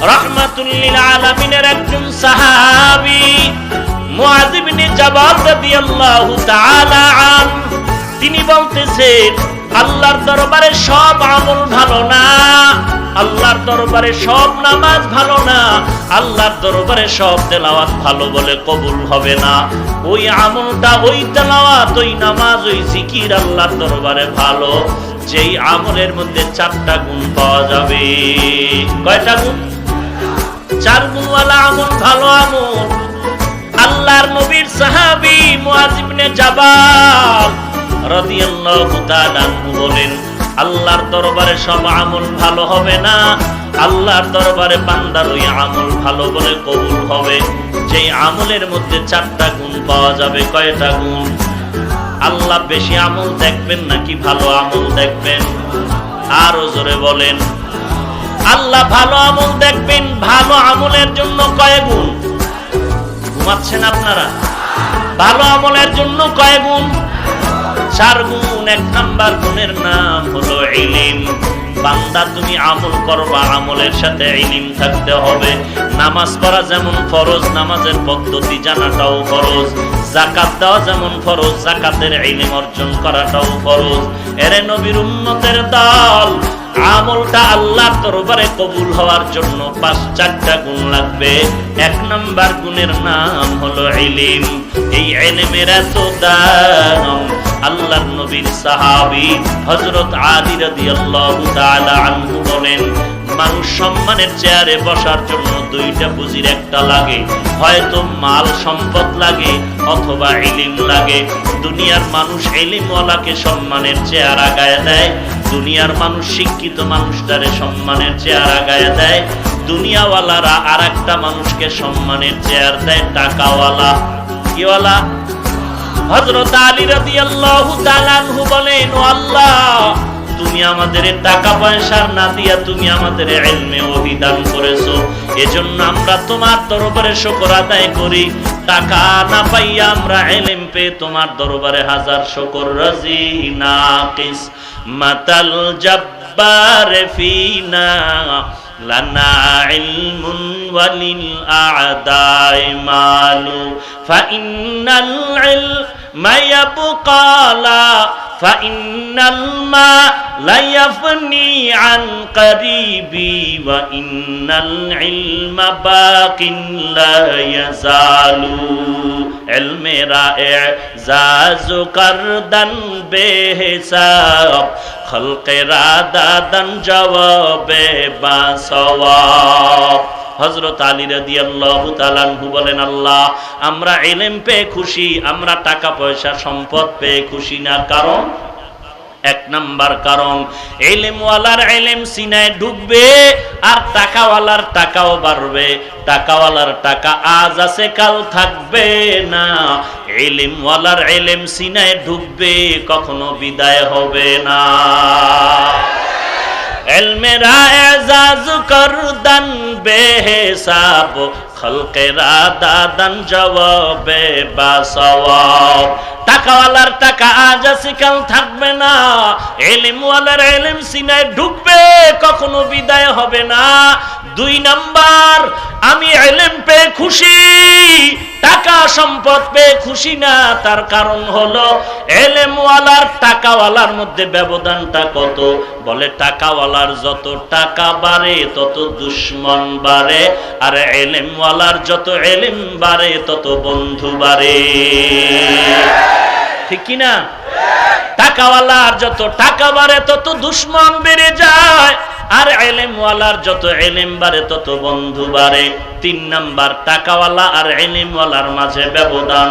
রাহমাতুল লিল আলামিনের একজন সাহাবী মুআয ইবনে জাবাল রাদিয়াল্লাহু তাআলা আনহু, তিনি বলতেছেন আল্লাহর দরবারে সব আমল ভালো না, আল্লাহর দরবারে সব নামাজ ভালো না, আল্লাহর দরবারে সব তেলাওয়াত ভালো বলে কবুল হবে না। ওই আমলটা, ওই তেলাওয়াত, ওই নামাজ, ওই জিকির আল্লাহর দরবারে ভালো যেই আমলের মধ্যে 4টা গুণ পাওয়া যাবে। কয়টা গুণ? 4 গুণওয়ালা আমল ভালো আমল। আল্লাহর নবীর সাহাবী মুআয ইবনে জাবাল রাদিয়াল্লাহু তাআলা আনহু বলেন আল্লাহর দরবারে সব আমল ভালো হবে না, আল্লাহর দরবারে বান্দার ওই আমল ভালো বলে কবুল হবে যেই আমলের মধ্যে 4টা গুণ পাওয়া যাবে। কয়টা গুণ? আল্লাহ বেশি আমল দেখবেন নাকি ভালো আমল দেখবেন? আরো জোরে বলেন। আল্লাহ ভালো আমল দেখবেন। ভালো আমলের জন্য কয় গুণ? ঘুমাচ্ছেন আপনারা? ভালো আমলের জন্য কয় গুণ? 4 গুণ। 1 নাম্বার গুণের নাম হলো ইলম। বান্দা তুমি আমল করবা, আমলের সাথে ইলম থাকতে হবে। নামাজ পড়া যেমন ফরজ, নামাজের পদ্ধতি জানাটাও ফরজ। যাকাত দেওয়া যেমন ফরজ, যাকাতের ইলম অর্জন করাটাও ফরজ। এরে নবীর উম্মতের দল, আমলটা আল্লাহর দরবারে কবুল হওয়ার জন্য 4টা গুণ লাগবে। 1 নাম্বার গুণের নাম হলো ইলম। এই ইলমের এত দাম আল্লাহর নবীর সাহাবী হযরত আলী রাদিয়াল্লাহু তাআলা আনহু বলেন মানুষ সম্মানের চেয়ারে বসার জন্য 2টা পুঁজির একটা লাগে, হয়তো মাল সম্পদ লাগে অথবা ইলম লাগে। দুনিয়ার মানুষ ইলমওয়ালাকে সম্মানের চেয়ার আগায় দেয়, দুনিয়ার মানুষ শিক্ষিত মানুষটারে সম্মানের চেয়ার আগায় দেয়। দুনিয়াওয়ালারা আরেকটা মানুষকে সম্মানের চেয়ার দেয়, টাকাওয়ালা। কিওয়ালা? হযরত আলী রাদিয়াল্লাহু তাআলা আনহু বলেন, ও আল্লাহ, তুমি আমাদের টাকা পয়সা না দিয়া তুমি আমাদের ইলমে ওহী দান করেছো, এজন্য আমরা তোমার দরবারে শুকর আদায় করি। টাকা না পাইয়া আমরা ইলম পেয়ে তোমার দরবারে হাজার শুকর। রাজি নাকিস মাতাল জব্বার ফিনা লানা ইলমুন ওয়ালিল আ'দাই মালু ফাইন্নাল ইলমা ইয়াবকা লা ফাইন্নাল মা লা ইয়াফনি আন করিবি ওয়া ইন্নাল ইলমা বাকিন লা ইয়াজালু। ইলমেরা ইজাজু করদান বেহিসাব খলকেরা দাদান জবাবে বাসওয়াব। হযরত আলী রাদিয়াল্লাহু তাআলা আনহু বলেন, আল্লাহ, আমরা ইলম পেয়ে খুশি, আমরা টাকা পয়সা সম্পদ পেয়ে খুশি না। কারণ 1 নাম্বার কারণ ইলমওয়ালার ইলম সিনায় ঢুকবে আর টাকাওয়ালার টাকাও বাড়বে। টাকাওয়ালার টাকা আজ আছে কাল থাকবে না, ইলমওয়ালার ইলম সিনায় ঢুকবে কখনো বিদায় হবে না। ইলমেরা ইজাজ করদান বেহিসাব খলকেরা দাদান জবাবে বাসওয়াব। টাকাওয়ালার টাকা আজ আছে কাল থাকবে না, ইলমওয়ালার ইলম সিনায় ঢুকবে কখনো বিদায় হবে না। 2 নাম্বার, আমি ইলম পেয়ে খুশি, টাকা সম্পদ পেয়ে খুশি না। তার কারণ হলো ইলমওয়ালার টাকাওয়ালার মধ্যে ব্যবধানটা কত? বলে টাকাওয়ালার যত টাকা বাড়ে তত দুশমন বাড়ে, আর ইলমওয়ালার যত ইলম বাড়ে তত বন্ধু বাড়ে। ঠিক কি না? টাকাওয়ালার যত টাকা বাড়ে তত দুশমন বেড়ে যায়, আর ইলমওয়ালার যত ইলম বাড়ে তত বন্ধু বাড়ে। 3 নাম্বার, টাকাওয়ালা আর ইলমওয়ালার মাঝে ব্যবধান।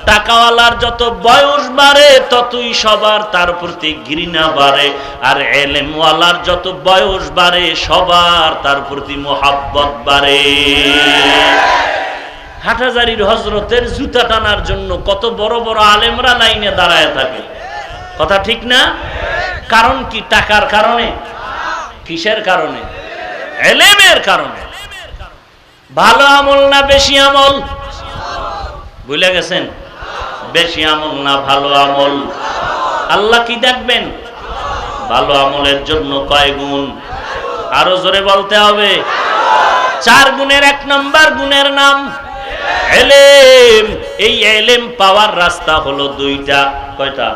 টাকাওয়ালার যত বয়স বাড়ে ততই সবার তার প্রতি ঘৃণা বাড়ে, আর ইলমওয়ালার যত বয়স বাড়ে সবার তার প্রতি মোহাব্বত বাড়ে। হাটহাজারীর হযরতের জুতা টানার জন্য কত বড় বড় আলেমরা লাইনে দাঁড়ায় থাকে, কথা ঠিক না? কারণ কি? টাকার কারণে? কিসের কারণে? ইলমের কারণে। ভালো আমল না বেশি আমল? ভুলে গেছেন? বেশি আমল না ভালো আমল? আল্লাহ কি দেখবেন? ভালো আমলের জন্য কয় গুণ? আরো জোরে বলতে হবে। চার গুণের এক নাম্বার গুণের নাম ইলম। এই ইলম পাওয়ার রাস্তা হলো দুইটা। কয়টা?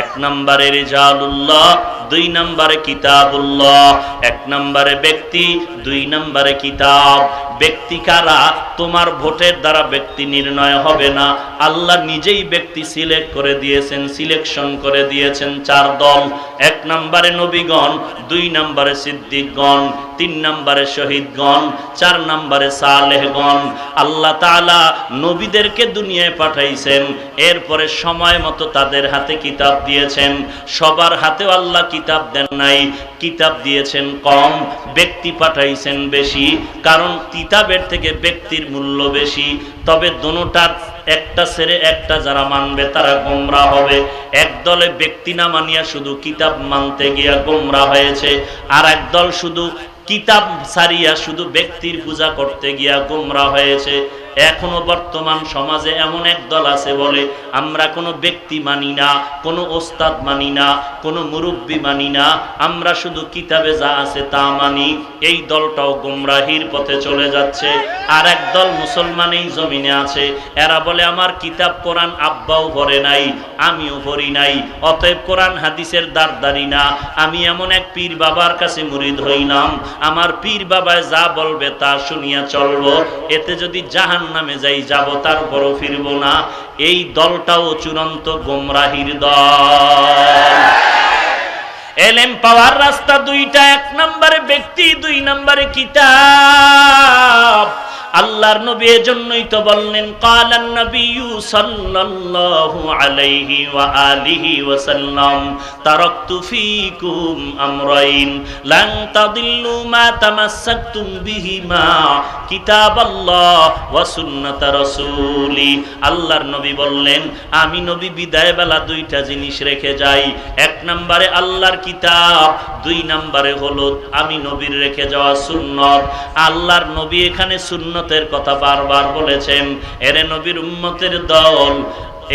এক নম্বরে রিজালুল্লাহ, দুই নম্বরে কিতাবুল্লাহ। এক নম্বরে ব্যক্তি, দুই নম্বরে কিতাব। ব্যক্তি কারা? তোমার ভোটের দ্বারা ব্যক্তি নির্ণয় হবে না, আল্লাহ নিজেই ব্যক্তি সিলেক্ট করে দিয়েছেন, সিলেকশন করে দিয়েছেন চার দল। এক নম্বরে নবীগণ, দুই নম্বরে সিদ্দিকগণ, তিন নম্বরে শহীদগণ, চার নম্বরে সালেহগণ। আল্লাহ তাআলা নবীদেরকে দুনিয়ায় পাঠাইছেন, এরপরে সময় মতো তাদের হাতে কিতাব দিয়েছেন। সবার হাতেও আল্লাহ কিতাব দেন নাই, কিতাব দিয়েছেন কম, ব্যক্তি পাঠাইছেন বেশি, কারণ কিতাবের থেকে ব্যক্তির মূল্য বেশি। তবে দুটোটার একটা ছেড়ে একটা যারা মানবে তারা গোমরা হবে। এক দলে ব্যক্তি না মানিয়া শুধু কিতাব মানতে গিয়া গোমরা হয়েছে, আর এক দল শুধু কিতাব ছাড়িয়া শুধু ব্যক্তির পূজা করতে গিয়া গোমরা হয়েছে। এখনো বর্তমান সমাজে এমন এক দল আছে বলে আমরা কোনো ব্যক্তি মানি না, কোনো ওস্তাদ মানি না, কোনো মুরব্বি মানি না, আমরা শুধু কিতাবে যা আছে তা মানি। এই দলটাও গোমরাহির পথে চলে যাচ্ছে। আর এক দল মুসলমানেই জমিনে আছে, এরা বলে আমার কিতাব কোরআন আব্বাও পড়ে নাই, আমিও পড়ি নাই, অতএব কোরআন হাদিসের দারদারি না, আমি এমন এক পীর বাবার কাছে মুরিদ হইলাম, আমার পীর বাবায় যা বলবে তা শুনিয়া চলবো, এতে যদি জাহান্নামে যাই যাব, তারপরও ফিরব না। এই দলটাও চূড়ান্ত গোমরাহির দল। ইলম পাওয়ার রাস্তা দুইটা, এক নম্বরে ব্যক্তি, দুই নম্বরে কিতাব। আল্লাহর নবী এজন্যই তো বললেন, কালান নবিয়্যু সাল্লাল্লাহু আলাইহি ওয়া আলিহি ওয়াসাল্লাম, তারাকতু ফীকুম আমরাইন লান তাদিল্লু মা তামাসসাকতুম বিহিমা, কিতাবাল্লাহ ওয়া সুন্নাত রাসূলি। আল্লাহর নবী বললেন, আমি নবী বিদায় বেলা দুইটা জিনিস রেখে যাই, এক নম্বরে আল্লাহর কিতাব, দুই নম্বরে হলো আমি নবীর রেখে যাওয়া সুন্নত। আল্লাহর নবী এখানে সুন্নতের কথা বারবার বলেছেন। এরে নবীর উম্মতের দল,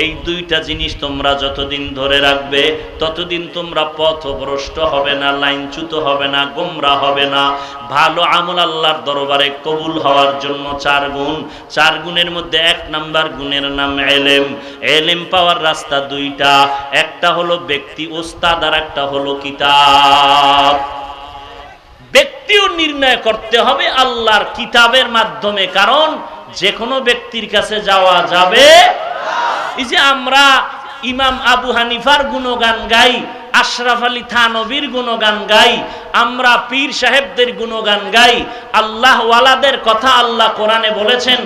এই দুইটা জিনিস তোমরা যতদিন ধরে রাখবে ততদিন তোমরা পথভ্রষ্ট হবে না, লাইনচ্যুত হবে না, গোমরা হবে না। ভালো আমল আল্লাহর দরবারে কবুল হওয়ার জন্য চার গুণ, চার গুণের মধ্যে এক নাম্বার গুণের নাম ইলম। ইলম পাওয়ার রাস্তা দুইটা, একটা হলো ব্যক্তি ওস্তাদ, আর একটা হলো কিতাব। ব্যক্তিও নির্ণয় করতে হবে আল্লাহর কিতাবের মাধ্যমে, কারণ যে কোনো ব্যক্তির কাছে যাওয়া যাবে। এই যে আমরা ইমাম আবু হানিফার গুণগান গাই, আশরাফ আলী থানবীর গুণগান গাই, আমরা পীর সাহেবদের গুণগান গাই, আল্লাহ ওয়ালাদের কথা আল্লাহ কোরআনে বলেছেন,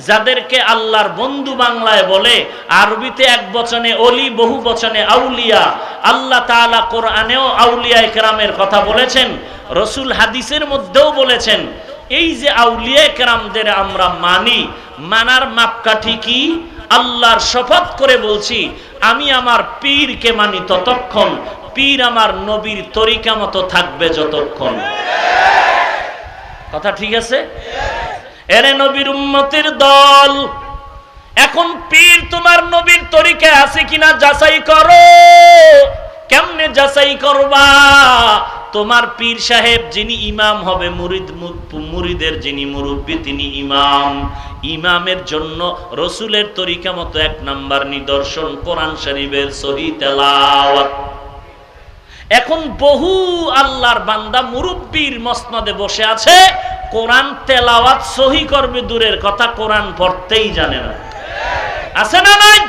যাদেরকে আল্লাহর বন্ধু বাংলায় বলে, আরবিতে এক বচনে অলি, বহু বচনে আউলিয়া। আল্লাহ তাআলা কোরআনেও আউলিয়া ইকরামের কথা বলেছেন, রসুল হাদিসের মধ্যেও বলেছেন। এই যে আউলিয়া ইকরামদের আমরা মানি, মানার মাপকাঠি কি? আল্লাহর শপথ করে বলছি, আমি আমার পীরকে মানি ততক্ষণ, পীর আমার নবীর তরিকা মতো থাকবে যতক্ষণ। কথা ঠিক আছে? এরে নবীর উম্মতের দল, এখন পীর তোমার নবীর তরিকায় আছে কিনা যাচাই করো। কেমনে যাচাই করবা? তোমার পীর সাহেব যিনি ইমাম হবে, মুরিদের যিনি মুরব্বী তিনি ইমাম। ইমামের জন্য রসুলের তরিকা মতো এক নাম্বার নিদর্শন কোরআন শরীফের সহি তেলাওয়াত। এখন বহু আল্লাহর বান্দা মুরব্বীর মসনদে বসে আছে, কোরআন তেলাওয়াত সহি করবে দূরের কথা, কোরআন পড়তেই জানে না। আছে না নাই?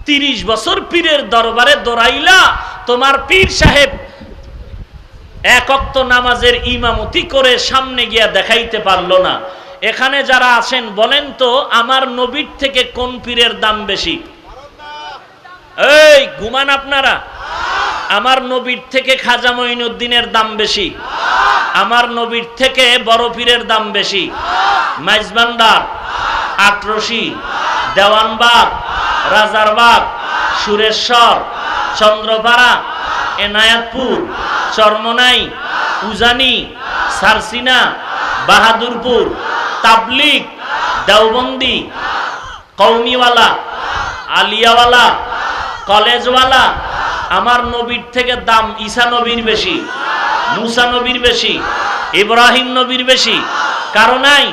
30 বছর পীরের দরবারে দৌড়াইলা, তোমার পীর সাহেব এক ওয়াক্ত নামাজের ইমামতি করে সামনে গিয়া দেখাইতে পারলো না। এখানে যারা আছেন বলেন তো, আমার নবীর থেকে কোন পীরের দাম বেশি? এই ঘুমান আপনারা? আমার নবীর থেকে খাজা মঈনুদ্দিনের দাম বেশি, আমার নবীর থেকে বড় পীরের দাম বেশি। মাইজবান্ডার, আটরশি, দেওয়ানবাগ, রাজারবাগ, সুরেশ্বর, চন্দ্রপাড়া, এনায়াতপুর, চরমনাই, উজানি, সারসিনা, বাহাদুরপুর, তাবলিগ, দেওবন্দি, কওমিওয়ালা, আলিয়াওয়ালা, কলেজওয়ালা, আমার নবীর থেকে দাম ঈসা নবীর বেশি, মুসা নবীর বেশি? ইব্রাহিম নবীর বেশি? কারো নাই?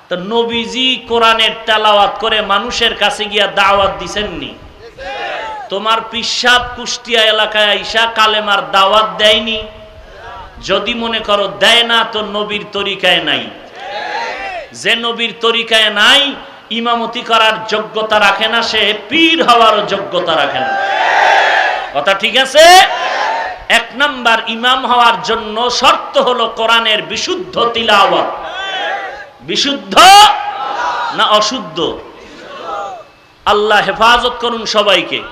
তো নবীজি কোরআনের তেলাওয়াত করে মানুষের কাছে গিয়া দাওয়াত দিছেননি? তোমার পিসাব কুষ্টিয়া এলাকায় আইসা কালেমার দাওয়াত দেয়নি? যদি মনে করো দেয় না, তো নবীর তরিকায় নাই। যে নবীর তরিকায় নাই, ইমামতি করার যোগ্যতা রাখে না, সে পীর হওয়ারও যোগ্যতা রাখে না। কথা ঠিক আছে? এক নাম্বার, ইমাম হওয়ার জন্য শর্ত হলো কোরআনের বিশুদ্ধ তিলাওয়াত। বিশুদ্ধ না অশুদ্ধ? আল্লাহ হেফাজত করুন সবাইকে।